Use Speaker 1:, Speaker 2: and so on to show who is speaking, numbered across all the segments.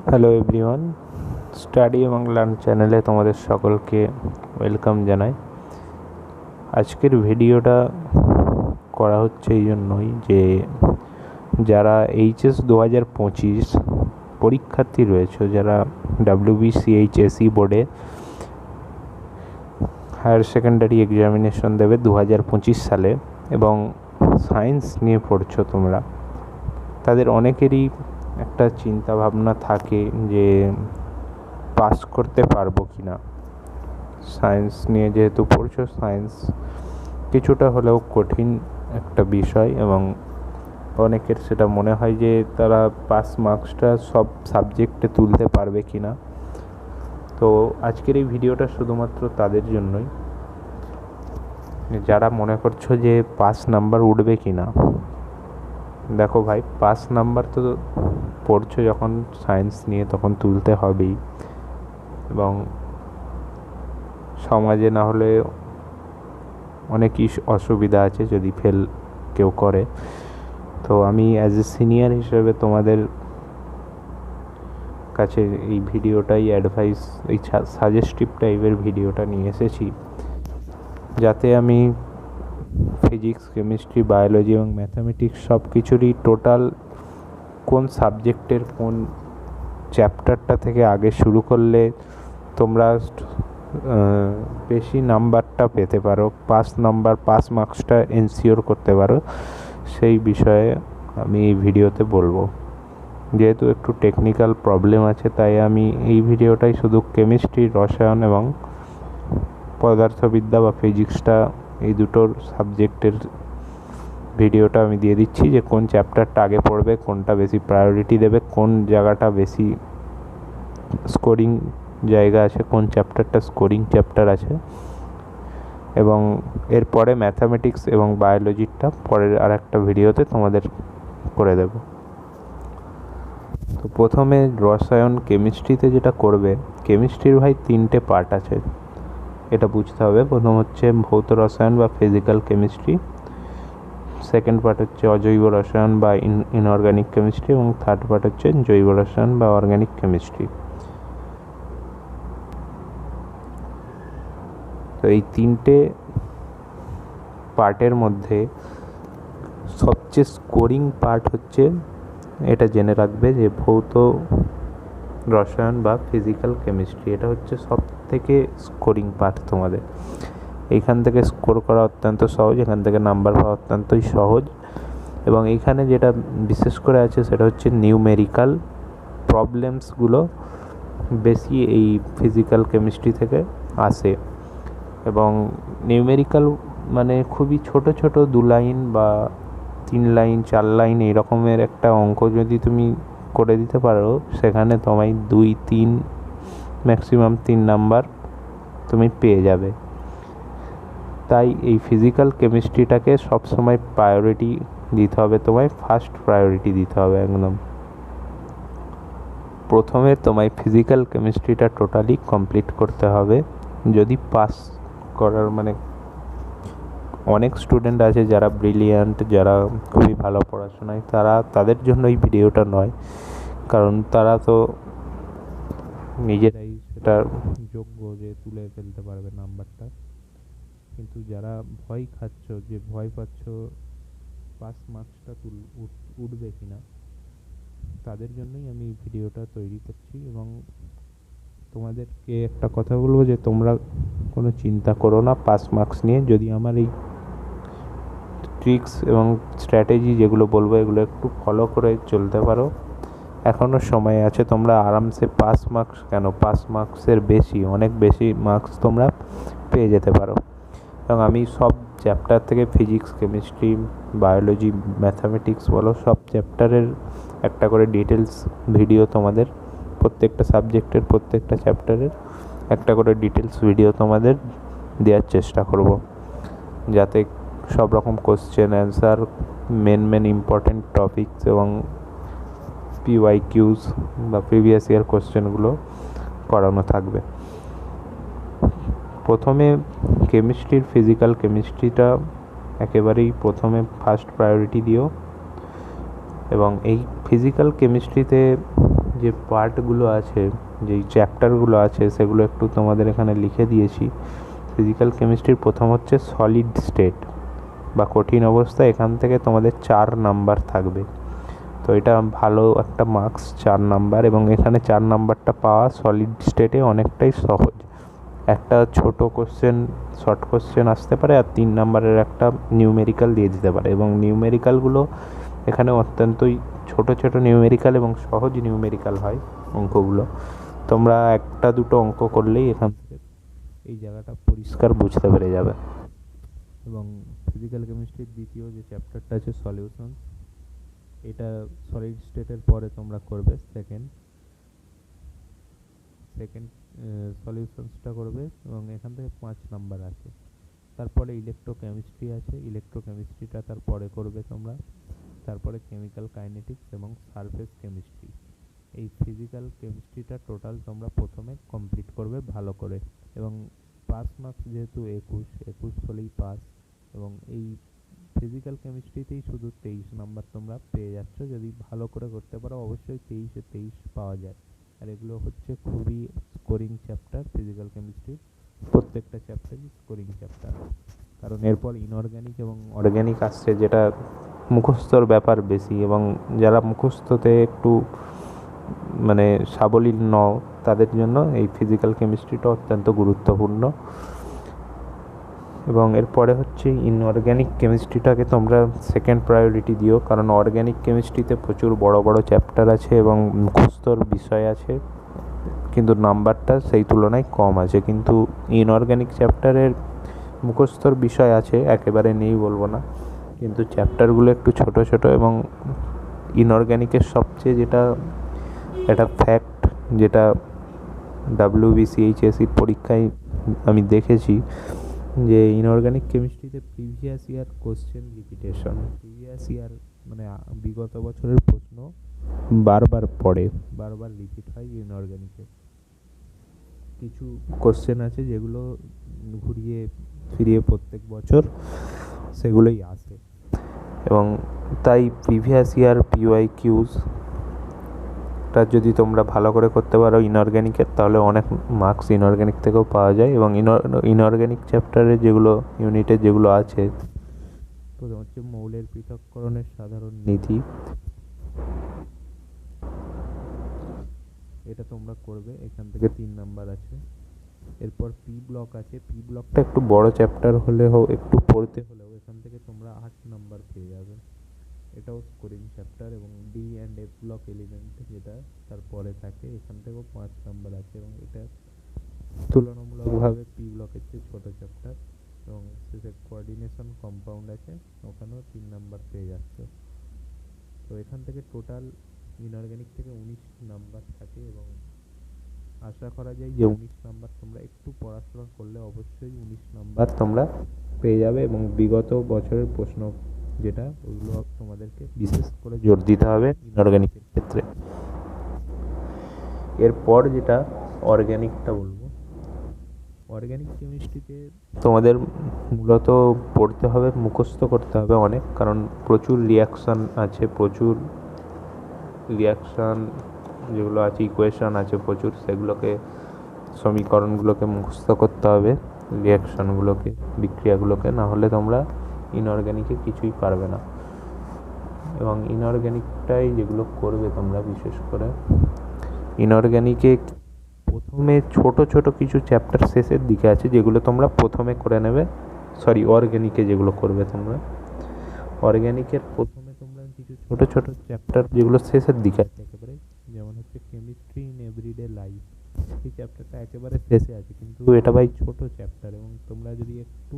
Speaker 1: Hello everyone, study এবং learn চ্যানেলে তোমাদের সকলকে ওয়েলকাম জানাই। আজকের ভিডিওটা করা হচ্ছে এই জন্যই যে যারা এইচএস 2025 পরীক্ষার্থী রয়েছে, যারা WBCHSE বোর্ডে হায়ার সেকেন্ডারি এক্সামিনেশন দেবে 2025 সালে এবং সায়েন্স নিয়ে পড়ছো তোমরা, তাদের অনেকেরই একটা চিন্তা ভাবনা থাকে যে পাস করতে পারবো কি না। সায়েন্স নিয়ে যেহেতু পড়ছো, সায়েন্স কিছুটা হলেও কঠিন একটা বিষয় এবং অনেকের সেটা মনে হয় যে তারা পাস মার্কসটা সব সাবজেক্টে তুলতে পারবে কি না। তো আজকের এই ভিডিওটা শুধুমাত্র তাদের জন্যই যারা মনে করছো যে পাস নাম্বার উঠবে কি না। দেখো ভাই, পাস নাম্বার তো পড়ছো যখন সায়েন্স নিয়ে, তখন তুলতে হবেই এবং সমাজে না হলে অনেকই অসুবিধা আছে যদি ফেল কেউ করে। তো আমি অ্যাজ এ সিনিয়র হিসেবে তোমাদের কাছে এই ভিডিওটাই অ্যাডভাইস, এই সাজেস্টিভ টাইপের ভিডিওটা নিয়ে এসেছি, যাতে আমি ফিজিক্স, কেমিস্ট্রি, বায়োলজি এবং ম্যাথামেটিক্স সব কিছুরই টোটাল কোন সাবজেক্টের কোন চ্যাপ্টারটা থেকে আগে শুরু করলে তোমরা বেশি নাম্বারটা পেতে পারো, পাস মার্কসটা এনশিওর করতে পারো, সেই বিষয়ে আমি এই ভিডিওতে বলবো। যেহেতু একটু টেকনিক্যাল প্রবলেম আছে, তাই আমি এই ভিডিওটাই শুধু কেমিস্ট্রি, রসায়ন এবং পদার্থবিদ্যা বা ফিজিক্সটা, এই দুটোর সাবজেক্টের ভিডিওটা আমি দিয়ে দিচ্ছি যে কোন চ্যাপ্টারটা আগে পড়বে, কোনটা বেশি প্রায়োরিটি দেবে, কোন জায়গাটা বেশি স্কোরিং জায়গা আছে, কোন চ্যাপ্টারটা স্কোরিং চ্যাপ্টার আছে, এবং এরপরে ম্যাথামেটিক্স এবং বায়োলজিটা পরের আর একটা ভিডিওতে তোমাদের করে দেব। তো প্রথমে রসায়ন কেমিস্ট্রিতে যেটা করবে, কেমিস্ট্রির ভাই 3টে পার্ট আছে, এটা বুঝতে হবে। প্রথম হচ্ছে ভৌত রসায়ন বা ফিজিক্যাল কেমিস্ট্রি, সেকেন্ড পার্ট হচ্ছে অজৈব রসায়ন বা ইনঅর্গানিক কেমিস্ট্রি, এবং থার্ড পার্ট হচ্ছে জৈব রসায়ন বা অর্গানিক কেমিস্ট্রি। তো এই 3টে পার্টের মধ্যে সবচেয়ে স্কোরিং পার্ট হচ্ছে, এটা জেনে রাখবে যে ভৌত রসায়ন বা ফিজিক্যাল কেমিস্ট্রি, এটা হচ্ছে সব থেকে স্কোরিং পার্ট তোমাদের। এইখান থেকে স্কোর করা অত্যন্ত সহজ, এখান থেকে নাম্বার পাওয়া অত্যন্তই সহজ, এবং এইখানে যেটা বিশেষ করে আছে সেটা হচ্ছে নিউমেরিক্যাল প্রবলেমসগুলো বেশি এই ফিজিক্যাল কেমিস্ট্রি থেকে আসে। এবং নিউমেরিক্যাল মানে খুবই ছোট ছোট 2 লাইন বা 3 লাইন 4 লাইন এই রকমের একটা অঙ্ক যদি তুমি করে দিতে পারো, সেখানে তোমায় 2-3 ম্যাক্সিমাম 3 নাম্বার তুমি পেয়ে যাবে। তাই এই ফিজিক্যাল কেমিস্ট্রিটাকে সবসময় প্রায়োরিটি দিতে হবে, তোমায় ফার্স্ট প্রায়োরিটি দিতে হবে একদম। প্রথমে তোমায় ফিজিক্যাল কেমিস্ট্রিটা টোটালি কমপ্লিট করতে হবে যদি পাস করার, মানে অনেক স্টুডেন্ট আছে যারা ব্রিলিয়ান্ট, যারা খুবই ভালো পড়াশোনায়, তাদের জন্য এই ভিডিওটা নয়, কারণ তারা তো নিজেরাই সেটা যোগ্য যে তুলে ফেলতে পারবে নাম্বারটা। কিন্তু যারা ভয় খাচ্ছ, যে ভয় পাচ্ছ পাস মার্কসটা উঠবে কিনা, তাদের জন্যই আমি এই ভিডিওটা তৈরি করছি। এবং তোমাদেরকে একটা কথা বলবো যে তোমরা কোনো চিন্তা করো না পাস মার্কস নিয়ে। যদি আমার এই ট্রিক্স এবং স্ট্র্যাটেজি যেগুলো বলবো এগুলো একটু ফলো করে চলতে পারো, এখনও সময় আছে, তোমরা আরামসে পাস মার্কস কেন, পাস মার্কসের বেশি, অনেক বেশি মার্কস তোমরা পেয়ে যেতে পারো। এবং আমি সব চ্যাপ্টার থেকে ফিজিক্স, কেমিস্ট্রি, বায়োলজি, ম্যাথামেটিক্স বলো, সব চ্যাপ্টারের একটা করে ডিটেলস ভিডিও তোমাদের, প্রত্যেকটা সাবজেক্টের প্রত্যেকটা চ্যাপ্টারের একটা করে ডিটেলস ভিডিও তোমাদের দেওয়ার চেষ্টা করব, যাতে সব রকম question answer, main important topics এবং PYQs বা প্রিভিয়াস ইয়ার কোশ্চেনগুলো করানো থাকবে। প্রথমে কেমিস্ট্রির ফিজিক্যাল কেমিস্ট্রিটা একেবারেই প্রথমে ফার্স্ট প্রায়োরিটি দিও। এবং এই ফিজিক্যাল কেমিস্ট্রিতে যে পার্টগুলো আছে, যেই চ্যাপ্টারগুলো আছে সেগুলো একটু তোমাদের এখানে লিখে দিয়েছি। ফিজিক্যাল কেমিস্ট্রির প্রথম হচ্ছে সলিড স্টেট বা কঠিন অবস্থা। এখান থেকে তোমাদের 4 নাম্বার থাকবে, তো এটা ভালো একটা মার্কস, 4 নাম্বার। এবং এখানে 4 নাম্বারটা পাওয়া সলিড স্টেটে অনেকটাই সহজ। একটা ছোট কোশ্চেন, শর্ট কোশ্চেন আসতে পারে, আর 3 নাম্বারের একটা নিউমেরিক্যাল দিয়ে দিতে পারে। এবং নিউমেরিক্যালগুলো এখানে অত্যন্তই ছোট ছোট নিউমেরিক্যাল এবং সহজ নিউমেরিক্যাল হয় অঙ্কগুলো। তোমরা একটা দুটো অঙ্ক করলেই এখান থেকে এই জায়গাটা পরিষ্কার বুঝতে পেরে যাবে। এবং ফিজিক্যাল কেমিস্ট্রির দ্বিতীয় যে চ্যাপ্টারটা আছে সলিউশন, এটা সলিড স্টেটের পরে তোমরা করবে সেকেন্ড সলিউশনসটা করবে, এবং এখান থেকে 5 নাম্বার আছে। তারপরে ইলেকট্রোকেমিস্ট্রি আছে, ইলেকট্রোকেমিস্ট্রিটা তারপরে করবে তোমরা। তারপরে কেমিক্যাল কাইনেটিক্স এবং সারফেস কেমিস্ট্রি। এই ফিজিক্যাল কেমিস্ট্রিটা টোটাল তোমরা প্রথমে কমপ্লিট করবে ভালো করে। এবং পাস মার্কস যেহেতু 21 হলেই পাস। এবং এই ফিজিক্যাল কেমিস্ট্রিতেই শুধু 23 নাম্বার তোমরা পেয়ে যাচ্ছ। যদি ভালো করে করতে পারো অবশ্যই 23-এ 23 পাওয়া যায়। আর এগুলো হচ্ছে খুবই স্কোরিং চ্যাপ্টার ফিজিক্যাল কেমিস্ট্রির, প্রত্যেকটা চ্যাপ্টারই স্কোরিং চ্যাপ্টার। কারণ এরপর ইনঅর্গ্যানিক এবং অর্গ্যানিক আসছে, যেটা মুখস্থর ব্যাপার বেশি। এবং যারা মুখস্থতে একটু মানে সাবলীল নও, তাদের জন্য এই ফিজিক্যাল কেমিস্ট্রিটা অত্যন্ত গুরুত্বপূর্ণ। এবং এরপরে হচ্ছে ইনঅর্গ্যানিক কেমিস্ট্রিটাকে তোমরা সেকেন্ড প্রায়োরিটি দিও, কারণ অর্গ্যানিক কেমিস্ট্রিতে প্রচুর বড় বড় চ্যাপ্টার আছে এবং মুখস্থর বিষয় আছে, কিন্তু নাম্বারটা সেই তুলনায় কম আছে। কিন্তু ইনঅর্গ্যানিক চ্যাপ্টারের মুখস্থর বিষয় আছে, একেবারে নেই বলবো না, কিন্তু চ্যাপ্টারগুলো একটু ছোট ছোট। এবং ইনঅর্গ্যানিকের সবচেয়ে যেটা একটা ফ্যাক্ট, যেটা WBCHSCর পরীক্ষায় আমি দেখেছি, যে ইনঅর্গ্যানিক কেমিস্ট্রিতে previous year question repetition, previous year মানে বিগত বছরের প্রশ্ন বারবার পড়ে, বারবার রিপিট হয় ইনঅর্গ্যানিকে। কিছু কোশ্চেন আছে যেগুলো ঘুরিয়ে ফিরিয়ে প্রত্যেক বছর সেগুলোই আসে। এবং তাই প্রিভিয়াস ইয়ার PYQs টা যদি তোমরা ভালো করে করতে পারো ইনঅর্গ্যানিকের, তাহলে অনেক মার্কস ইনঅর্গ্যানিক থেকেও পাওয়া যায়। এবং ইনঅর্গ্যানিক চ্যাপ্টারে যেগুলো ইউনিটে যেগুলো আছে, প্রথম হচ্ছে মৌলের পৃথককরণের সাধারণ নীতি, এটা তোমরা করবে, এখান থেকে 3 নাম্বার আছে। এরপর পি ব্লক আছে, পি ব্লকটা একটু বড় চ্যাপ্টার হলেও, একটু পড়তে হলেও এখান থেকে তোমরা 8 নাম্বার পেয়ে যাবে। এটাও স্কোরিং চ্যাপ্টার। এবং D and F block element যেটা তারপরে থাকে, এখান থেকেও 5 নাম্বার আছে। এবং এটা তুলনামূলকভাবে পি ব্লকের চেয়ে ছোট চ্যাপ্টার। এবং শেষে কোঅর্ডিনেশন কম্পাউন্ড আছে, ওখানেও 3 নাম্বার পেয়ে যাচ্ছে। তো এখান থেকে টোটাল ইনঅর্গ্যানিক থেকে 19 নাম্বার থাকে। এবং আশা করা যায় যে 19 নাম্বার তোমরা একটু পড়াশোনা করলে অবশ্যই 19 নাম্বার তোমরা পেয়ে যাবে। এবং বিগত বছরের প্রশ্ন যেটা, ওইগুলো তোমাদেরকে বিশেষ করে জোর দিতে হবে ইনঅর্গ্যানিকের ক্ষেত্রে। এরপর যেটা অর্গ্যানিকটা বলবো, অর্গ্যানিক কেমিস্ট্রিতে তোমাদের মূলত পড়তে হবে, মুখস্থ করতে হবে অনেক, কারণ প্রচুর রিয়াকশান আছে, প্রচুর রিয়াকশান যেগুলো আছে, ইকুয়েশান আছে প্রচুর, সেগুলোকে সমীকরণগুলোকে মুখস্থ করতে হবে, রিয়াকশানগুলোকে, বিক্রিয়াগুলোকে, না হলে তোমরা ইনঅর্গ্যানিকে কিছুই পারবে না। এবং ইনঅর্গ্যানিকটাই যেগুলো করবে তোমরা, বিশেষ করে ইনঅর্গ্যানিকে প্রথমে ছোট ছোট কিছু চ্যাপ্টার শেষের দিকে আছে, যেগুলো তোমরা প্রথমে করে নেবে। অর্গ্যানিকে যেগুলো করবে তোমরা, অর্গ্যানিকের প্রথমে তোমরা কিছু ছোট ছোট চ্যাপ্টার যেগুলো শেষের দিকে আছে একেবারে, যেমন হচ্ছে কেমিস্ট্রি ইন এভরিডে লাইফ, এই চ্যাপ্টারটা একেবারে শেষে আছে, কিন্তু এটা ভাই ছোট চ্যাপ্টার। এবং তোমরা যদি একটু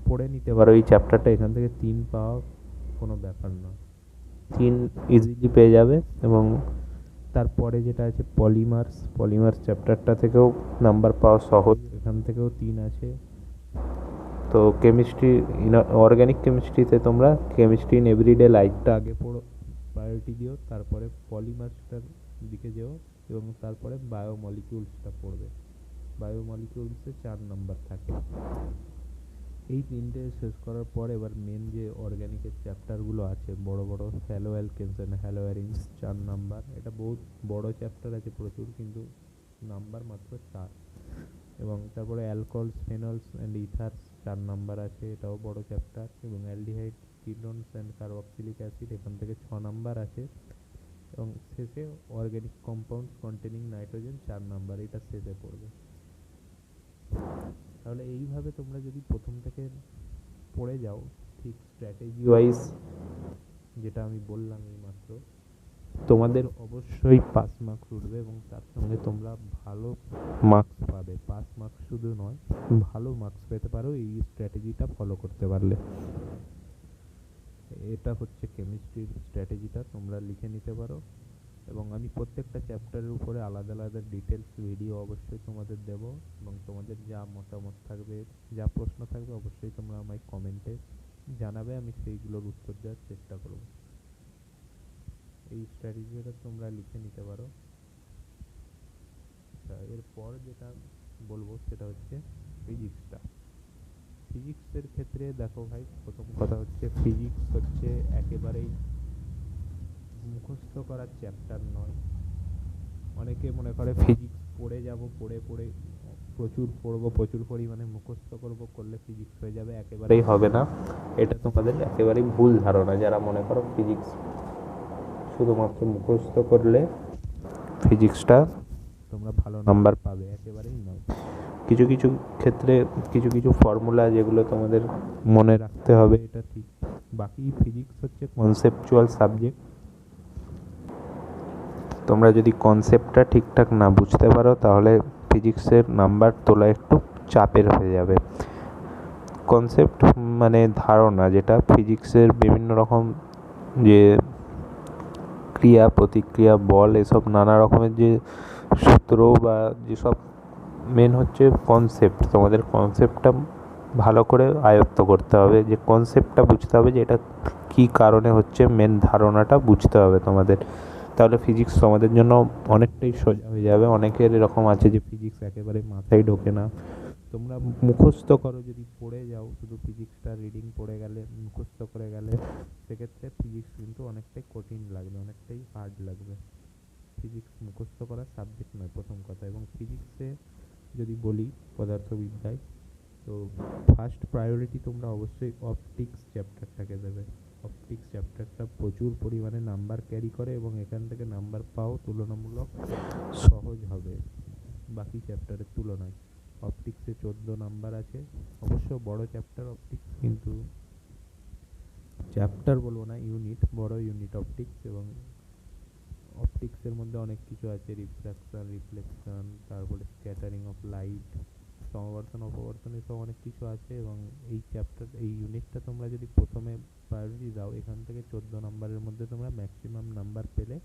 Speaker 1: পড়ে নিতে পারো এই চ্যাপ্টারটা, এখান থেকে 3 পাওয়া কোনো ব্যাপার নয়, 3 ইজিলি পেয়ে যাবে। এবং তারপরে যেটা আছে পলিমার্স চ্যাপ্টারটা থেকেও নাম্বার পাওয়া সহজ, এখান থেকেও 3 আছে। তো কেমিস্ট্রি, অর্গ্যানিক কেমিস্ট্রিতে তোমরা কেমিস্ট্রি ইন এভরিডে লাইফটা আগে পড়ো, প্রায়োরিটি দিও, তারপরে পলিমার্সটার দিকে যেও, এবং তারপরে বায়োমলিকিউলসটা পড়বে। বায়োমলিকিউলসে 4 নাম্বার থাকে। এই তিনটে শেষ করার পর এবার মেন যে অর্গানিকের চ্যাপ্টারগুলো আছে, বড় বড় হ্যালো অ্যালকেনস এন্ড হ্যালো অ্যারিনস 4 নাম্বার, এটা বহুত বড় চ্যাপ্টার আছে প্রচুর, কিন্তু নাম্বার মাত্র 4। এবং তারপরে অ্যালকোহলস, ফেনলস অ্যান্ড ইথার্স 4 নাম্বার আছে, এটাও বড় চ্যাপ্টার। এবং aldehyde, ketones and carboxylic acid, এখান থেকে 6 নাম্বার আছে। এবং শেষে organic compounds containing nitrogen 4 number, এটা শেষে পড়বে। তাহলে এইভাবে তোমরা যদি প্রথম থেকে পড়ে যাও ঠিক স্ট্র্যাটেজি ওয়াইজ, যেটা আমি বললাম এই মাত্র, তোমাদের অবশ্যই পাস মার্কস উঠবে এবং তার সঙ্গে তোমরা ভালো মার্কস পাবে। পাস মার্কস শুধু নয়, ভালো মার্কস পেতে পারো এই স্ট্র্যাটেজিটা ফলো করতে পারলে। এটা হচ্ছে কেমিস্ট্রির স্ট্র্যাটেজিটা, তোমরা লিখে নিতে পারো। এবং আমি প্রত্যেকটা চ্যাপ্টারের উপরে আলাদা আলাদা ডিটেলস ভিডিও অবশ্যই তোমাদের দেব। এবং তোমাদের যা মতামত থাকবে, যা প্রশ্ন থাকবে, অবশ্যই তোমরা আমায় কমেন্টে জানাবে, আমি সেইগুলোর উত্তর দেওয়ার চেষ্টা করব। এই স্ট্র্যাটেজিটা তোমরা লিখে নিতে পারো। আচ্ছা, এরপর যেটা বলবো সেটা হচ্ছে ফিজিক্সটা। ফিজিক্সের ক্ষেত্রে দেখো ভাই, প্রথম কথা হচ্ছে ফিজিক্স হচ্ছে একেবারেই মুখস্থ করার চ্যাপ্টার নয়। অনেকে মনে করে ফিজিক্স পড়ে যাব, পড়ে পড়ে প্রচুর পড়বো, প্রচুর পরিমাণে মুখস্থ করলে ফিজিক্স হয়ে যাবে, একেবারেই হবে না। এটা তোমাদের একেবারেই ভুল ধারণা, যারা মনে করো ফিজিক্স শুধুমাত্র মুখস্থ করলে ফিজিক্সটা তোমরা ভালো নাম্বার পাবে, একেবারেই নয়। কিছু কিছু ক্ষেত্রে কিছু কিছু ফর্মুলা যেগুলো তোমাদের মনে রাখতে হবে, এটা ঠিক। বাকি ফিজিক্স হচ্ছে কনসেপচুয়াল সাবজেক্ট। তোমরা যদি কনসেপ্টটা ঠিকঠাক না বুঝতে পারো তাহলে ফিজিক্সের নাম্বার তোলা একটু চাপের হয়ে যাবে। কনসেপ্ট মানে ধারণা, যেটা ফিজিক্সের বিভিন্ন রকম যে ক্রিয়া প্রতিক্রিয়া, বল, এসব নানা রকমের যে সূত্র বা যেসব মেন হচ্ছে কনসেপ্ট, তোমাদের কনসেপ্টটা ভালো করে আয়ত্ত করতে হবে, যে কনসেপ্টটা বুঝতে হবে যে এটা কী কারণে হচ্ছে, মেন ধারণাটা বুঝতে হবে তোমাদের। তাহলে ফিজিক্স তোমাদের জন্য অনেকটাই সোজা হয়ে যাবে। অনেকের এরকম আছে যে ফিজিক্স একেবারে মাথায় ঢোকে না। তোমরা মুখস্থ করো, যদি পড়ে যাও শুধু ফিজিক্সটা রিডিং পড়ে গেলে, মুখস্থ করে গেলে, সেক্ষেত্রে ফিজিক্স কিন্তু অনেকটাই কঠিন লাগবে, অনেকটাই হার্ড লাগবে। ফিজিক্স মুখস্থ করার সাবজেক্ট নয়, প্রথম কথা। এবং ফিজিক্সে যদি বলি পদার্থবিদ্যায়, তো ফার্স্ট প্রায়োরিটি তোমরা অবশ্যই অপটিক্স চ্যাপ্টারটাকে দেবে। অপটিক্স চ্যাপ্টারটা প্রচুর পরিমাণে নাম্বার ক্যারি করে এবং এখান থেকে নাম্বার পাও তুলনামূলক সহজ হবে বাকি চ্যাপ্টারের তুলনায়। অপটিক্সে 14 নাম্বার আছে, অবশ্য বড় চ্যাপ্টার অপটিক্স, কিন্তু চ্যাপ্টার বলবো না, ইউনিট, বড় ইউনিট অপটিক্স। এবং অপটিক্সের মধ্যে অনেক কিছু আছে, রিফ্রাকশন, রিফ্লেকশন, তারপরে স্ক্যাটারিং অফ লাইট, সমবর্তন, অপবর্তন, এসব অনেক কিছু আছে। এবং এই চ্যাপ্টার, এই ইউনিটটা তোমরা যদি প্রথমে প্রায়োরিটি দাও, এখান থেকে 14 নাম্বারের মধ্যে তোমরা ম্যাক্সিমাম নাম্বার পেলে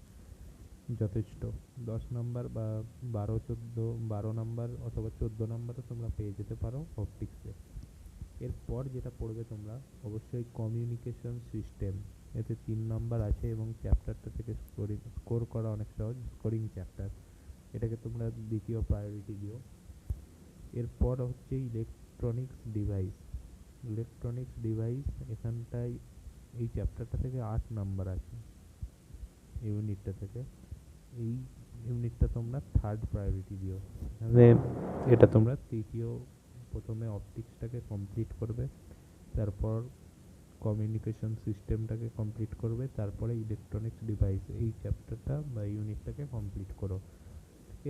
Speaker 1: যথেষ্ট। 10 নাম্বার বা 12 নাম্বার অথবা 14 নাম্বারও তোমরা পেয়ে যেতে পারো অপটিক্সে। এরপর যেটা পড়বে তোমরা, অবশ্যই কমিউনিকেশন সিস্টেম। এতে 3 নাম্বার আছে এবং চ্যাপ্টারটা থেকে স্কোর করা অনেক সহজ, স্কোরিং চ্যাপ্টার। এটাকে তোমরা দ্বিতীয় প্রায়োরিটি দিও। এরপর হচ্ছে ইলেকট্রনিক্স ডিভাইস। ইলেকট্রনিক্স ডিভাইস, এখানটায় এই চ্যাপ্টারটা থেকে 8 নাম্বার আছে ইউনিটটা থেকে। এই ইউনিটটা তোমরা থার্ড প্রায়োরিটি দিও। মানে এটা তোমরা প্রথমে অপটিক্সটাকে কমপ্লিট করবে, তারপর কমিউনিকেশন সিস্টেমটাকে কমপ্লিট করবে, তারপরে ইলেকট্রনিক্স ডিভাইস, এই চ্যাপ্টারটা বা ইউনিটটাকে কমপ্লিট করো।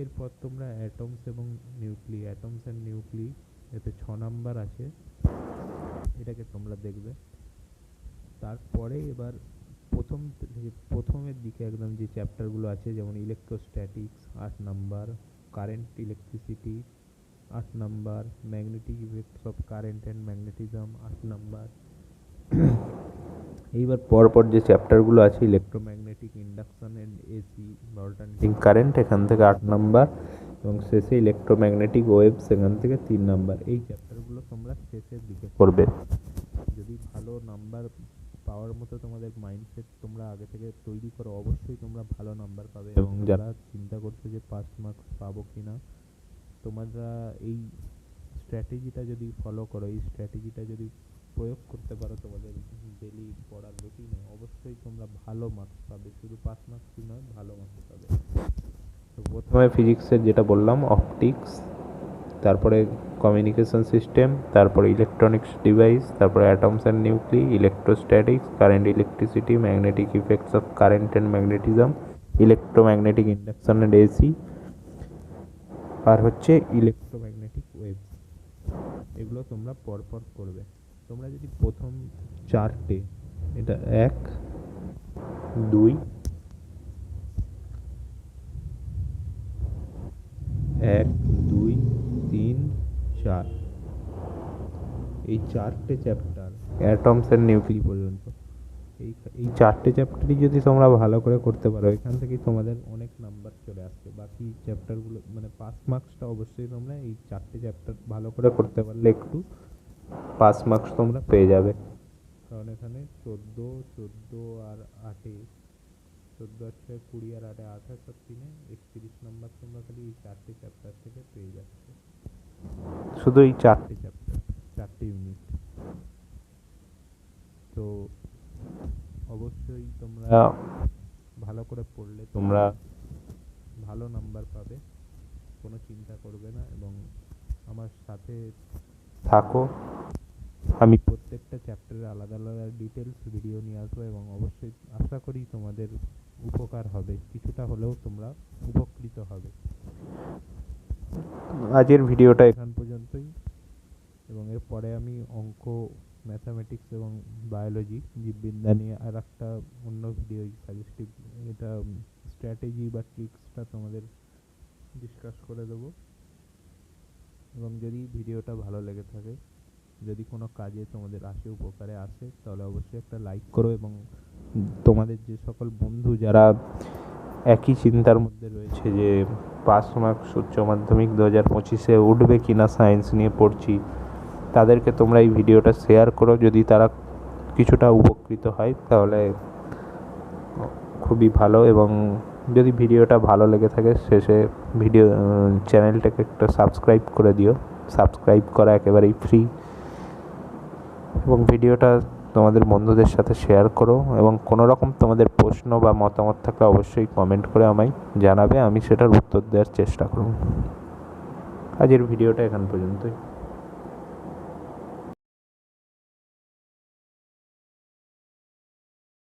Speaker 1: এরপর তোমরা অ্যাটমস এবং অ্যাটমস অ্যান্ড নিউক্লি, এতে 6 নাম্বার আছে, এটাকে তোমরা দেখবে। তারপরে এবার প্রথমের দিকে একদম যে চ্যাপ্টারগুলো আছে, যেমন electrostatics 8 number, current electricity 8 number, magnetic effects of current and magnetism 8 number. এইবার পরপর যে চ্যাপ্টারগুলো আছে, ইলেকট্রোম্যাগনেটিক ইন্ডাকশন অ্যান্ড এসি বা অল্টারনেটিং কারেন্ট, এখান থেকে 8 নাম্বার। এবং শেষে ইলেকট্রোম্যাগনেটিক ওয়েভস, এখান থেকে 3 নাম্বার। এই চ্যাপ্টারগুলো তোমরা শেষের দিকে করবে। যদি ভালো নাম্বার পাওয়ার মতো তোমাদের মাইন্ডসেট তোমরা আগে থেকে তৈরি করো, অবশ্যই তোমরা ভালো নাম্বার পাবে। এবং যারা চিন্তা করছো যে পাস মার্কস পাবো কিনা, তোমরা এই স্ট্র্যাটেজিটা যদি ফলো করো, এই স্ট্র্যাটেজিটা যদি প্রয়োগ করতে পারো তোমাদের ডেলি পড়ার রুটিনে, অবশ্যই তোমরা ভালো মার্কস পাবে। শুধু পাস মার্কসই নয়, ভালো মার্কস পাবে। তো প্রথমে ফিজিক্সের যেটা বললাম অপটিক্স, তারপরে কমিউনিকেশন সিস্টেম, তারপরে ইলেকট্রনিক্স ডিভাইস, তারপরে atoms and nuclei, electrostatics, current, electricity, magnetic effects of current and magnetism, electromagnetic induction and AC, আর হচ্ছে ইলেকট্রোম্যাগনেটিক ওয়েভস। এগুলো তোমরা পরপর করবে। তোমরা যদি প্রথম চারটে, এটা 1, 2, 1, 2, 3, 4, এই চারটে চ্যাপ্টার অ্যাটমস অ্যান্ড নিউক্লি পর্যন্ত, এই চারটে চ্যাপ্টারই যদি তোমরা ভালো করে করতে পারো, এখান থেকেই তোমাদের অনেক নাম্বার চলে আসবে। বাকি চ্যাপ্টারগুলো মানে পাস মার্কসটা অবশ্যই তোমরা এই চারটে চ্যাপ্টার ভালো করে করতে পারলে একটু পাস মার্কস তোমরা পেয়ে যাবে। কারণ এখানে 14 আর 8, 14 আর 6 20 আর 8 28 আর 3 31 নাম্বার তোমরা খালি এই চারটে চ্যাপ্টার থেকে পেয়ে যাচ্ছে। শুধু এই চারটে চ্যাপ্টার, চারটে ইউনিট। তো অবশ্যই তোমরা ভালো করে পড়লে তোমরা ভালো নাম্বার পাবে, কোনো চিন্তা করবে না। এবং আমার সাথে থাকো, আমি প্রত্যেকটা চ্যাপ্টারের আলাদা আলাদা ডিটেলস ভিডিও নিয়ে আসবো, এবং অবশ্যই আশা করি তোমাদের উপকার হবে, কিছুটা হলেও তোমরা উপকৃত হবে। আজকের ভিডিওটা এখান পর্যন্তই, এবং এরপরে আমি অঙ্ক, ম্যাথামেটিক্স এবং বায়োলজি, জীববিদ্যা নিয়ে আর একটা অন্য ভিডিও সাজেস্টিভ, এটা স্ট্র্যাটেজি বা ট্রিক্সটা তোমাদের ডিসকাস করে দেবো। এবং যদি ভিডিওটা ভালো লেগে থাকে, যদি কোনো কাজে তোমাদের আসে, উপকারে আসে, তাহলে অবশ্যই একটা লাইক করো। এবং তোমাদের যে সকল বন্ধু যারা একই চিন্তার মধ্যে রয়েছে যে পাস মার্কস উচ্চ মাধ্যমিক 2025-এ উঠবে কিনা সায়েন্স নিয়ে পড়ছি, তাদেরকে তোমরা এই ভিডিওটা শেয়ার করো। যদি তারা কিছুটা উপকৃত হয় তাহলে খুবই ভালো। এবং যদি ভিডিওটা ভালো লেগে থাকে, শেষে চ্যানেলটাকে একটা সাবস্ক্রাইব করে দিও। সাবস্ক্রাইব করা একেবারেই ফ্রি। এবং ভিডিওটা তোমাদের বন্ধুদের সাথে শেয়ার করো, এবং কোনো রকম তোমাদের প্রশ্ন বা মতামত থাকলে অবশ্যই কমেন্ট করে আমায় জানাবে, আমি সেটার উত্তর দেওয়ার চেষ্টা করব। আজকের ভিডিওটা এখান পর্যন্তই।